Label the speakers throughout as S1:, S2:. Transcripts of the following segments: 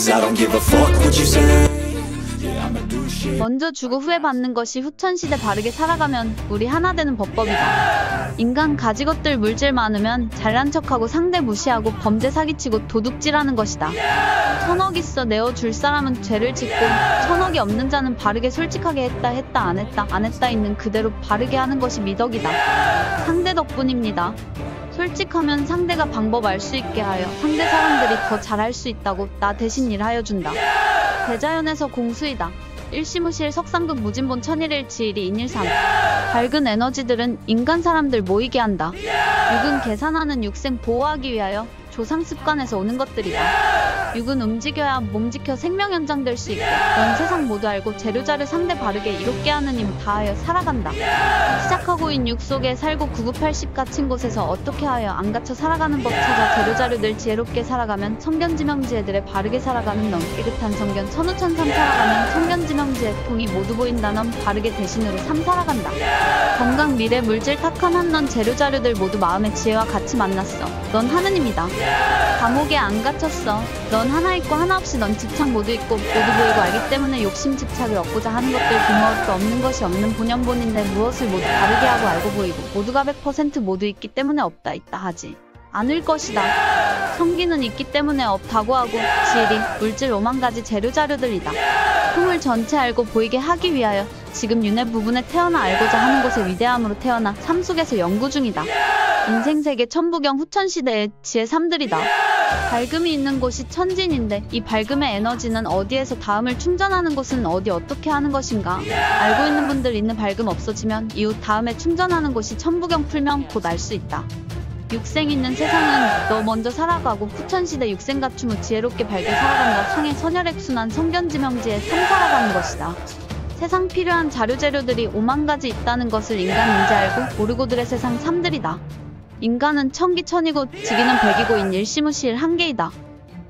S1: Cause I don't give a fuck what you say. Yeah, I'ma do shit.
S2: 먼저 주고 후회 받는 것이 후천시대. 바르게 살아가면 우리 하나 되는 법법이다. 인간 가지것들 물질 많으면 잘난 척하고 상대 무시하고 범죄 사기치고 도둑질하는 것이다. 1000억 있어 내어줄 사람은 죄를 짓고 1000억이 없는 자는 바르게 솔직하게 했다 안 했다 있는 그대로 바르게 하는 것이 미덕이다. 상대 덕분입니다. 솔직하면 상대가 방법 알 수 있게 하여 상대 사람들이 더 잘할 수 있다고 나 대신 일하여 준다. 대자연에서 공수이다. 일시무실 석상극 무진본 천일일치일이 인일삼. 밝은 에너지들은 인간 사람들 모이게 한다. 육은 계산하는 육생 보호하기 위하여 조상 습관에서 오는 것들이다. 육은 움직여야 몸 지켜 생명 연장될 수 있게. 넌 세상 모두 알고 재료자를 상대 바르게 이롭게 하는 힘 다하여 살아간다. 시작하고인 육 속에 살고 9980 갇힌 곳에서 어떻게 하여 안 갇혀 살아가는 법 찾아 재료자료들 지혜롭게 살아가면 청견지명지애들의 바르게 살아가는 넌 깨끗한 성견 천우천삼 살아가면 청견지명지애 통이 모두 보인다. 넌 바르게 대신으로 삼 살아간다. 건강 미래 물질 탁한 한 넌 재료자료들 모두 마음의 지혜와 같이 만났어. 넌 하느님이다. 감옥에 안 갇혔어. 넌 하나 있고 하나 없이 넌 집착 모두 있고 모두 보이고 알기 때문에 욕심 집착을 얻고자 하는 것들 부무엇도 없는 것이 없는 본연본인데 무엇을 모두 바르게 하고 알고 보이고 모두가 100% 모두 있기 때문에 없다 있다 하지 않을 것이다. 성기는 있기 때문에 없다고 하고 지혜리 물질 5만 가지 재료자료들이다. 풍을 전체 알고 보이게 하기 위하여 지금 윤회 부분에 태어나 알고자 하는 곳의 위대함으로 태어나 삶 속에서 연구 중이다. 인생세계 천부경 후천시대의 지혜 3들이다. 밝음이 있는 곳이 천진인데 이 밝음의 에너지는 어디에서 다음을 충전하는 곳은 어디 어떻게 하는 것인가. 알고 있는 분들 있는 밝음 없어지면 이후 다음에 충전하는 곳이 천부경 풀면 곧 알 수 있다. 육생 있는 세상은 너 먼저 살아가고 후천시대 육생 갖춤 후 지혜롭게 밝게 살아간다. 상해 선혈액순환 성견지명지에 삼 살아가는 것이다. 세상 필요한 자료재료들이 5만 가지 있다는 것을 인간 인지 알고 모르고들의 세상 3들이다. 인간은 천기천이고 지기는 백이고인 일시무시일 한계이다.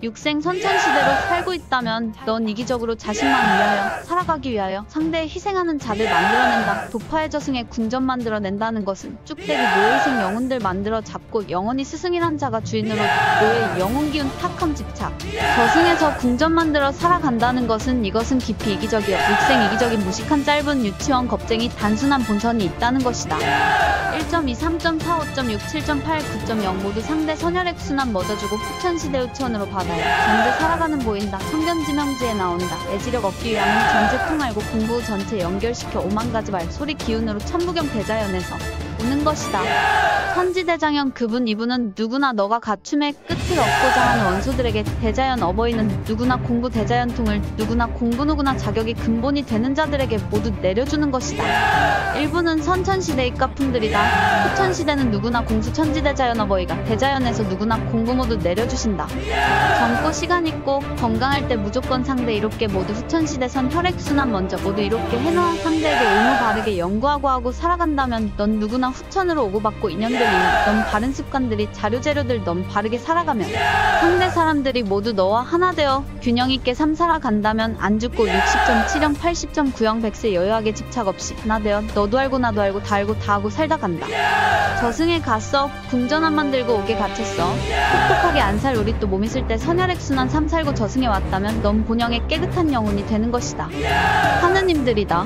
S2: 육생 선천시대로 살고 있다면 넌 이기적으로 자신만 위하여 살아가기 위하여 상대에 희생하는 자들 만들어낸다. 도파의 저승에 궁전 만들어낸다는 것은 쭉대기 노예희생 영혼들 만들어 잡고 영원히 스승이란 자가 주인으로 노예 영혼기운 탁함 집착. 저승에서 궁전 만들어 살아간다는 것은 이것은 깊이 이기적이여 육생 이기적인 무식한 짧은 유치원 겁쟁이 단순한 본선이 있다는 것이다. 1.2, 3.4, 5.6, 7.8, 9.0 모두 상대 선혈액 순환 멎어주고 후천시대 우천으로 받아요. 전제 살아가는 보인다. 성견지명지에 나온다. 애지력 얻기 위함은 전체 통알고 공부 전체 연결시켜 5만 가지 말 소리 기운으로 천부경 대자연에서 오는 것이다. 천지대장형 그분 이분은 누구나 너가 갖춤의 끝을 얻고자 하는 원소들에게 대자연 어버이는 누구나 공부 대자연통을 누구나 공부 누구나 자격이 근본이 되는 자들에게 모두 내려주는 것이다. 일부는 선천시대의 까품들이다. 후천시대는 누구나 공수 천지대자연 어버이가 대자연에서 누구나 공부 모두 내려주신다. 젊고 시간 있고 건강할 때 무조건 상대 이롭게 모두 후천시대선 혈액순환 먼저 모두 이롭게 해놓아 상대에게 의무 바르게 연구하고 하고 살아간다면 넌 누구나 후천으로 오고받고 인연들이 넌 바른 습관들이 자료재료들 넌 바르게 살아가면 상대 사람들이 모두 너와 하나 되어 균형 있게 삶 살아간다면 안 죽고 60.70 80.90 100세 여유하게 집착 없이 하나 되어 너도 알고 나도 알고 다 알고 다 하고 살다 간다. 저승에 갔어. 궁전 안 만들고 오게 갇혔어. 똑똑하게 안 살 우리 또 몸 있을 때 선혈액순환 삶 살고 저승에 왔다면 넌 본영의 깨끗한 영혼이 되는 것이다. 하느님들이다.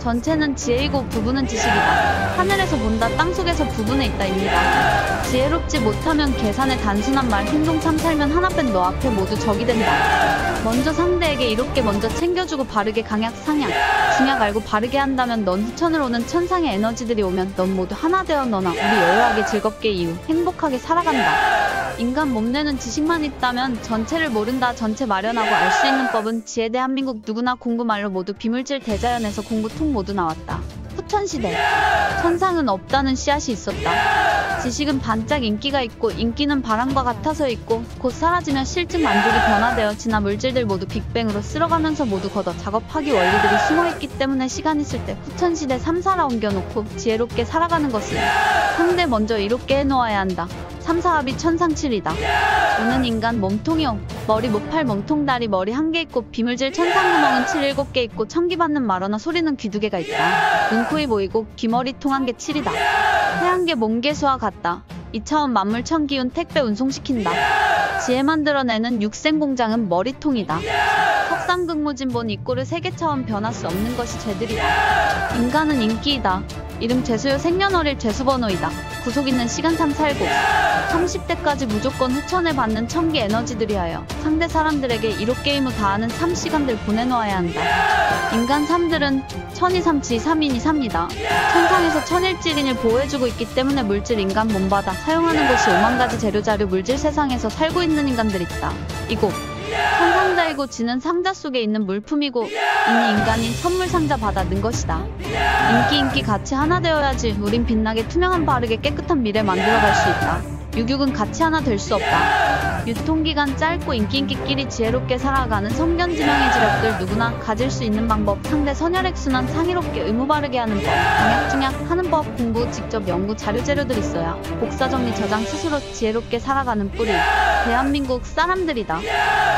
S2: 전체는 지혜이고 부분은 지식이다. 하늘에서 본다 땅속에서 부분에 있다입니다. 지혜롭지 못하면 계산의 단순한 말 행동 참 살면 하나 뺀 너 앞에 모두 적이 된다. 먼저 상대에게 이롭게 먼저 챙겨주고 바르게 강약 상약 중약 알고 바르게 한다면 넌 후천으로 오는 천상의 에너지들이 오면 넌 모두 하나 되어 너나 우리 여유하게 즐겁게 이후 행복하게 살아간다. 인간 몸내는 지식만 있다면 전체를 모른다. 전체 마련하고 알 수 있는 법은 지혜. 대한민국 누구나 공부 말로 모두 비물질 대자연에서 공부통 모두 나왔다. 후천시대 천상은 없다는 씨앗이 있었다. 지식은 반짝 인기가 있고 인기는 바람과 같아서 있고 곧 사라지면 실증 만족이 변화되어 지나 물질들 모두 빅뱅으로 쓸어가면서 모두 걷어 작업하기 원리들이 숨어있기 때문에 시간 있을 때 후천시대 3사라 옮겨놓고 지혜롭게 살아가는 것은 상대 먼저 이롭게 해놓아야 한다. 3사합이 천상칠이다. 오는 인간 몸통이요. 머리 못팔 몸통 다리 머리 한 개 있고 비물질 천상구멍은 7, 7개 있고 청기 받는 말어나 소리는 귀 2개가 있다. 눈, 코, 입 보이고 귀머리 통 한 개 7이다. 새 한 개 몸개수와 같다. 2차원 만물 천기운 택배 운송시킨다. 지혜 만들어내는 육생공장은 머리통이다. 석상근무진본 이꼴을 세계처럼 변할 수 없는 것이 죄들이다. 인간은 인기이다. 이름 죄수요 생년월일 죄수번호이다. 구속 있는 시간 참 살고 30대까지 무조건 후천을 받는 청기 에너지들이 하여 상대 사람들에게 1호 게임 후 다하는 3시간들 보내놓아야 한다. 인간 3들은 천이삼치 3인이 삽니다. 천상에서 천일질인을 보호해주고 있기 때문에 물질 인간 몸받아 사용하는 것이 5만가지 재료 자료 물질 세상에서 살고 있는 인간들 있다. 이고 천상자이고 지는 상자 속에 있는 물품이고 이니 인간이 선물 상자 받아 는 것이다. 인기 같이 하나 되어야지 우린 빛나게 투명한 바르게 깨끗한 미래 만들어갈 수 있다. 유격은 같이 하나 될 수 없다. 유통기간 짧고 인기끼리 지혜롭게 살아가는 성견지명의 지력들 누구나 가질 수 있는 방법 상대 선혈액순환 상의롭게 의무바르게 하는 법 방약중약 하는 법 공부 직접 연구 자료 재료들 있어야 복사정리 저장 스스로 지혜롭게 살아가는 뿌리 대한민국 사람들이다.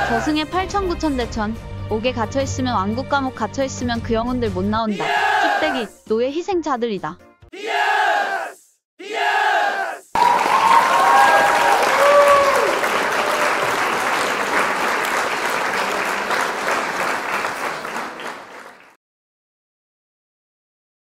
S2: 저승에 8천 9천 대천 옥에 갇혀있으면 왕국 감옥 갇혀있으면 그 영혼들 못 나온다. 쭈떼기 노예 희생자들이다.